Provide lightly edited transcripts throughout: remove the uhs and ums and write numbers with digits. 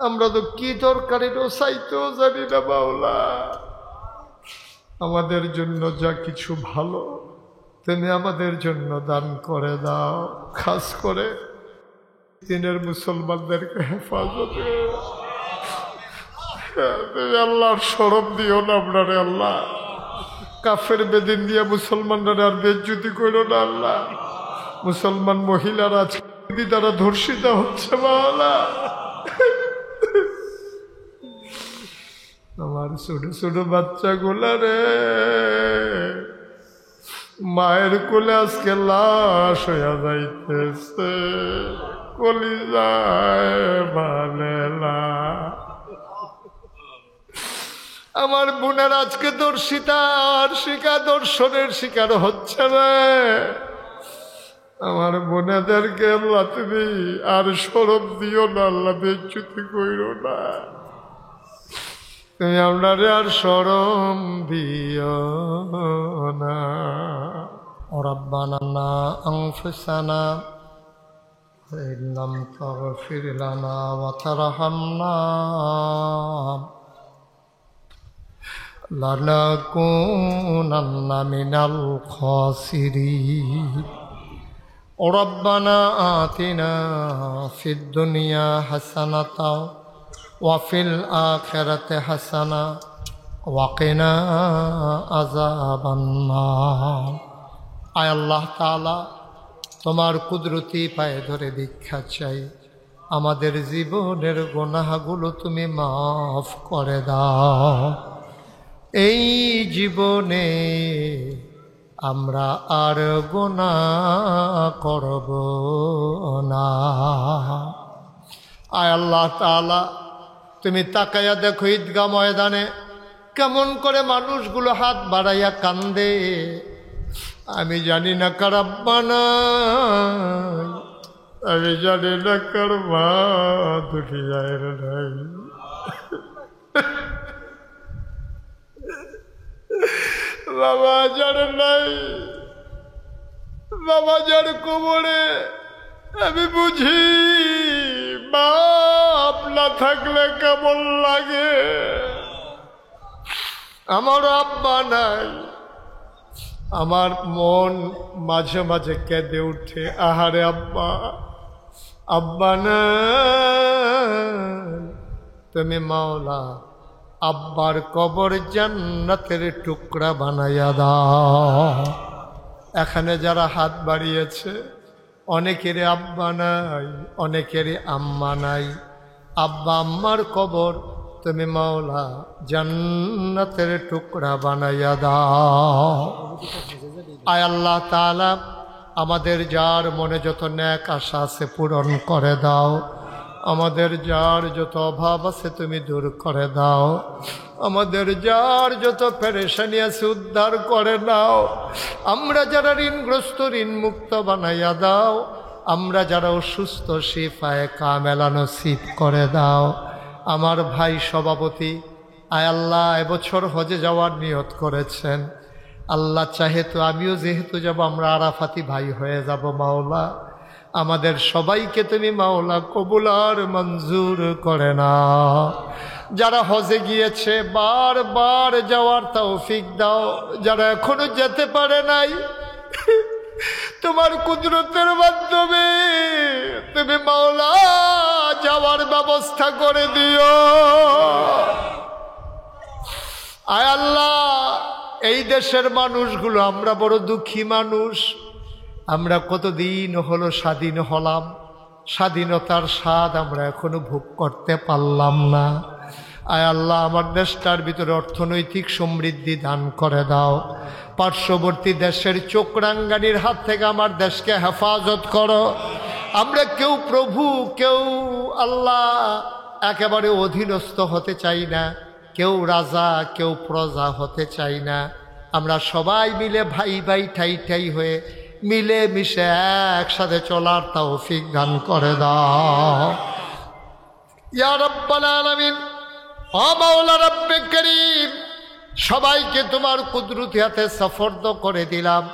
আমরা তো কি দরকারেরও চাইতেও জানি না মাওলা। আমাদের জন্য যা কিছু ভালো তুমি আমাদের জন্য দান করে দাও। খাস করে দিনের মুসলমানদেরকে হেফাজতে তুমি আল্লাহর শরম দিও না আপনারে আল্লাহ। কাফের বেদিন দিয়ে মুসলমানরা আর বেজ্জতি করো না আল্লাহ। মুসলমান মহিলারা আজকে দ্বারা ধর্ষিত হচ্ছে মাওলা। আমার ছোট ছোট বাচ্চাগুলা রে মায়ের কোলে আজকে লাশ হইয়া যাইতেছে, কলিজায় মানে না। আমার বোনের আজকে দর্শিতার শিকার, দর্শনের শিকার হচ্ছে না। আমার বোনেদেরকে আল্লাহ তুমি আর শরম দিও না আল্লাহ, বেজ্জতি কইরো না। তুমি আপনারে আর শরম দিও না। রব্বানা আনফুসানা ইন লাম তাগফির লানা ওয়া তারহামনা লানাকুনান্না মিনাল খাসিরিন। রব্বানা আতিনা ফিদ দুনিয়া হাসানাতাও ওয়া ফিল আখিরাতি হাসানা ওয়া কিনা আযাবান নার। আয় আল্লাহ তাআলা, তোমার কুদরতি পায়ে ধরে ভিক্ষা চাই, আমাদের জীবনের গুনাহগুলো তুমি মাফ করে দাও। এই জীবনে আমরা আর গুনাহ করব না। আয় আল্লাহ তাআলা, তুমি তাকাইয়া দেখো ঈদগাহ ময়দানে কেমন করে মানুষগুলো হাত বাড়াইয়া কান্দে। আমি জানি না কার আব্বা নাই, আমি জানি না কার মা দুনিয়ার নাই। বাবা যার নাই, বাবা যার কবরে, আমি বুঝি বাপ না থাকলে কেমন লাগে। আমার আব্বা নাই, আমার মন মাঝে মাঝে কেঁদে উঠে, আহারে আব্বা, আব্বা নাই। তুমি মাওলা আব্বার কবর জান্নাতের টুকরা বানাইয়া দাও। এখানে যারা হাত বাড়িয়েছে অনেকেরই আব্বা নাই, অনেকেরই আম্মা নাই। আব্বা আম্মার কবর তুমি মাওলা জান্নাতের টুকরা বানাইয়া দাও। আয় আল্লাহ তাআলা, আমাদের যার মনে যত নেক আশা আছে পূরণ করে দাও। আমাদের যার যত অভাব আছে তুমি দূর করে দাও। আমাদের যার যত পেরেশানি আছে উদ্ধার করে দাও। আমরা যারা ঋণগ্রস্ত ঋণ মুক্ত বানাইয়া দাও। আমরা যারা অসুস্থ শিফায়ে কামেলা নসিব করে দাও। আমার ভাই সভাপতি আয় আল্লাহ এবছর হজে যাওয়ার নিয়ত করেছেন। আল্লাহ চাহে তো আমিও যেহেতু যাব, আমরা আরাফাতি ভাই হয়ে যাব। মাওলা আমাদের সবাইকে তুমি মাওলা কবুল আর মঞ্জুর করে না। যারা হজে গিয়েছে বারবার যাওয়ার তৌফিক দাও। যারা এখনো যেতে পারে নাই, তোমার কুদরতের মাধ্যমে তুমি মাওলা যাওয়ার ব্যবস্থা করে দিও। আয় আল্লাহ, এই দেশের মানুষগুলো আমরা বড় দুঃখী মানুষ। আমরা কতদিন হলো স্বাধীন হলাম, স্বাধীনতার স্বাদ আমরা এখনো ভোগ করতে পারলাম না। আয় আল্লাহ, আমার দেশটার ভিতরে অর্থনৈতিক সমৃদ্ধি দান করে দাও। পার্শ্ববর্তী দেশের চোখরাঙ্গানির হাত থেকে আমার দেশকে হেফাজত করো। আমরা কেউ প্রভু, কেউ আল্লাহ একেবারে অধীনস্থ হতে চাই না, কেউ রাজা কেউ প্রজা হতে চাই না। আমরা সবাই মিলে ভাই ভাই ঠাই ঠাই হয়ে মিলে মিশে একসাথে চলার তৌফিক দান করে দাও ইয়া রাব্বাল আলামিন। ও মাওলা রব্বে করিম, সবাইকে তোমার কুদরতি হাতে সফর্দ করে দিলাম।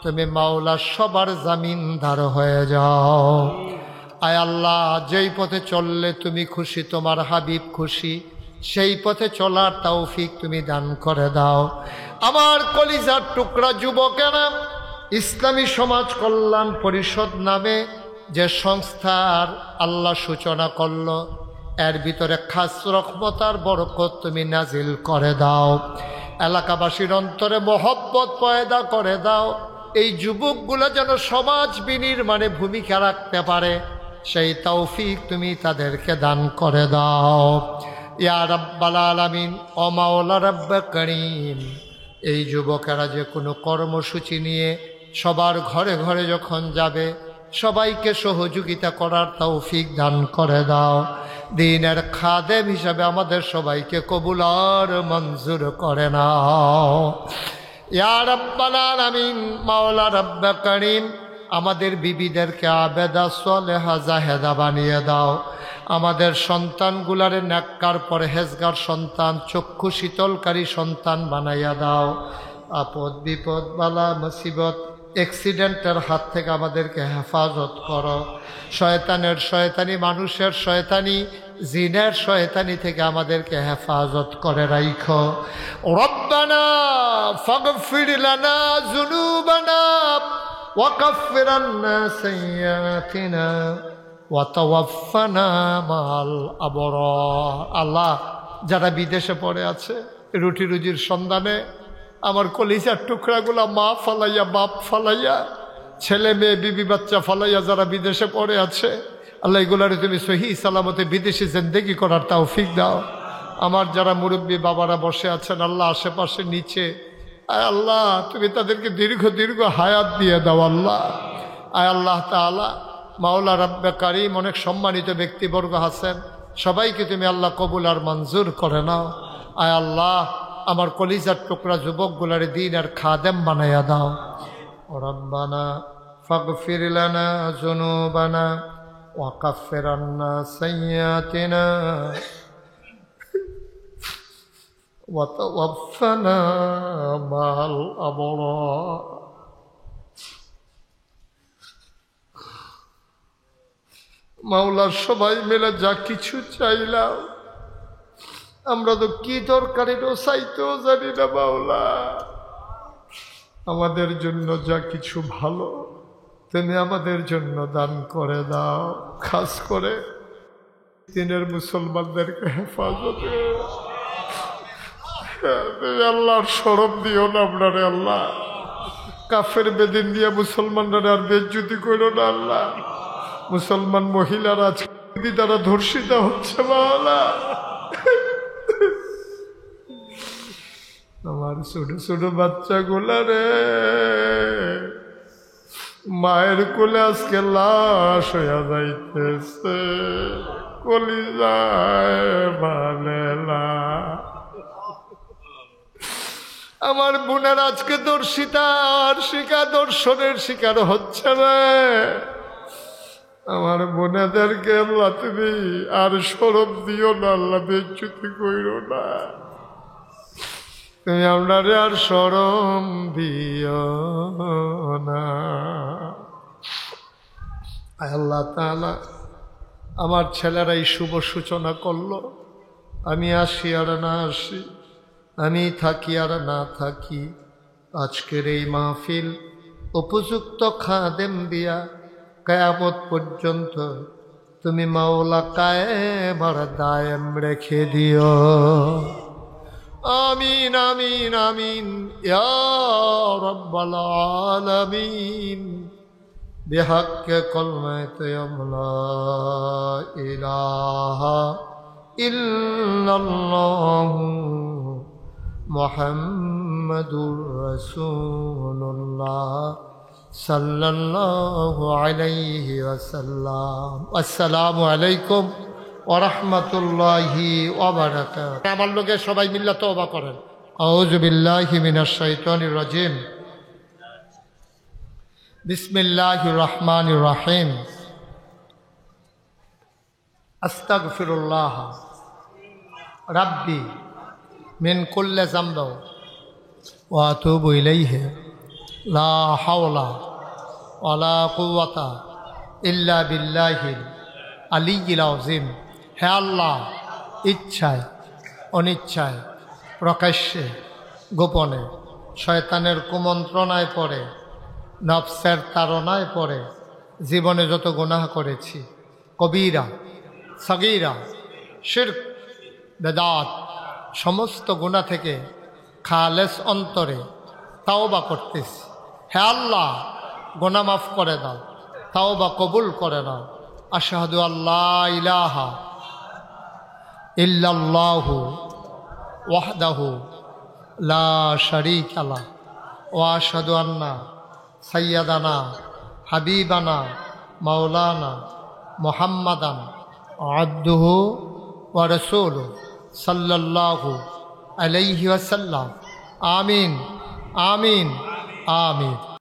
তুমি মাওলা সবার জামিনদার হয়ে যাও। আয় আল্লাহ, যেই পথে চললে তুমি খুশি, তোমার হাবিব খুশি, সেই পথে চলার তৌফিক তুমি দান করে দাও। আমার কলিজার টুকরা যুবকেরা, ইসলামী সমাজ কল্যাণ পরিষদ নামে যে সংস্থার আল্লাহ সূচনা করল, এর ভিতরে খাস রহমত আর বরকত তুমি নাজিল করে দাও। এলাকাবাসীর অন্তরে মহব্বত পয়দা করে দাও। এই যুবকগুলো যেন সমাজ বিনির্মাণে ভূমিকা রাখতে পারে, সেই তৌফিক তুমি তাদেরকে দান করে দাও। ইয়া রাব্বাল আলামিন, ও মাওলা রাব্বে করিম, এই যুবকেরা যে কোনো কর্মসূচি নিয়ে সবার ঘরে ঘরে যখন যাবে, সবাইকে সহযোগিতা করার তৌফিক দান করে দাও। দ্বীনের খাদেম হিসাবে আমাদের সবাইকে কবুল আর মঞ্জুর করে নাও। ইয়া রাব্বাল আলামিন, মাওলা রাব্বে করিম, আমাদের বিবিদেরকে আবেদা সালেহা জাহেদা বানিয়ে দাও। আমাদের সন্তানগুলারে নেককার পরহেজগার সন্তান, চক্ষু শীতলকারী সন্তান বানাইয়া দাও। আপদ বিপদ বালা মুসিবত অ্যাক্সিডেন্টের হাত থেকে আমাদেরকে হেফাজত করো। শয়তানের শয়তানি, মানুষের শয়তানি, জিনের শয়তানি থেকে আমাদেরকে হেফাজত করে রাখো। রব্বানা ফাগফির লানা যুনুবানা ওয়া কাফির আন্না সাইয়্যাতিনা ওয়া তাওয়াফানা মাল আবরার। আল্লাহ, যারা বিদেশে পড়ে আছে রুটি রুজির সন্ধানে, আমার কলিজার টুকরাগুলা মা ফালাইয়া, বাপ ফালাইয়া, ছেলে মেয়ে বিবি বাচ্চা ফালাইয়া যারা বিদেশে পড়ে আছে, আল্লাহ এগুলারে তুমি সহি সালামতে বিদেশি জিন্দেগি করার তৌফিক দাও। আমার যারা মুরব্বী বাবারা বসে আছেন আল্লাহ আশেপাশে নিচে, আয় আল্লাহ তুমি তাদেরকে দীর্ঘ দীর্ঘ হায়াত দিয়ে দাও। আল্লাহ, আয় আল্লাহ তাআলা, মাওলা রাব্বে কারীম, অনেক সম্মানিত ব্যক্তিবর্গ আছেন, সবাইকে তুমি আল্লাহ কবুল আর মঞ্জুর করে নাও। আয় আল্লাহ, আমার কলিজার টুকরা যুবকগুলারে দ্বীন আর খাদেম বানাইয়া দাও। রব্বানা ফাগফির লানা যুনুবানা ওয়া কাফির আন্না সাইয়্যাতিনা ওয়া তাওয়াফানা মাল আবরার। মাওলা, সবাই মিলে যা কিছু চাইলাম, আমরা তো কি দরকারিও চাইতেও জানি না মাওলা। আমাদের জন্য যা কিছু ভালো তুমি আমাদের জন্য দান করে দাও। খাস করে দিনের মুসলমানদেরকে হেফাজতে আল্লাহর শরম দিও না আপনারে। আল্লাহ, কাফের বেদিন দিয়ে মুসলমানরা আর বেজ্জতি করো না। আল্লাহ, মুসলমান মহিলারা আজকে দ্বারা ধর্ষিত হচ্ছে মাওলা। আমার ছোট ছোট বাচ্চাগুলা রে মায়ের কোলে আজকে লাশ হইয়া যাইতেছে, কলিজায় বালেলা। আমার বোনের আজকে দর্শিতার শিকার, দর্শনের শিকার হচ্ছে রে। আমার বোনেদেরকে আল্লাহ তুমি আর শরম দিও না, আল্লাহ বেজ্জতি কইরো না। তুমি আপনারে আর শরম দিও না। আল্লাহ তাআলা, আমার ছেলেরা এই শুভ সূচনা করলো, আমি আসি আর না আসি, আমি থাকি আর না থাকি, আজকের এই মাহফিল উপযুক্ত খাদেম দিয়া কিয়ামত পর্যন্ত তুমি মাওলা কায়েম আর দায়েম রেখে দিও। আমিন আমিন আমিন ইয়া রাব্বাল আলামিন। বিহাক্কে কলমায়ে লা ইলাহা ইল্লাল্লাহু মুহাম্মাদুর রাসূলুল্লাহ সাল্লাল্লাহু আলাইহি ওয়াসাল্লাম। আসসালামু আলাইকুম ওয়া রাহমাতুল্লাহি ওয়া বারাকাতুহু। আমার লোকে সবাই মিল্লা তওবা করেন। আউযু বিল্লাহি মিনাশ শাইতানির রাজিম। বিসমিল্লাহির রহমানির রহিম। আস্তাগফিরুল্লাহ রাব্বি মিন কুল্লি যামবিন ওয়া আতুবু ইলাইহি লা হাওলা ওয়ালা কুওয়াতা ইল্লা বিল্লাহিল আলিয়্যিল আযীম। হে আল্লাহ, ইচ্ছায় অনিচ্ছায় প্রকাশ্যে গোপনে শয়তানের কুমন্ত্রণায় পড়ে নফসের তাড়নায় পড়ে জীবনে যত গুনাহ করেছি, কবিরা সগীরা শিরক বেদাত সমস্ত গুনাহ থেকে খালেস অন্তরে তাওবা করতেছি। হে আল্লাহ, গুনাহ মাফ করে দাও, তাওবা কবুল করে নাও। আশহাদু আল্লা ইলাহা ইল্লাল্লাহু ওয়াহদাহু লা শারীকা লাহ ওয়া আশহাদু আন্না সাইয়্যিদানা হাবিবানা মাওলানা মুহাম্মাদান আবদুহু ওয়া রাসূলুহু সাল্লাল্লাহু আলাইহি ওয়াসাল্লাম। আমিন আমিন আমিন।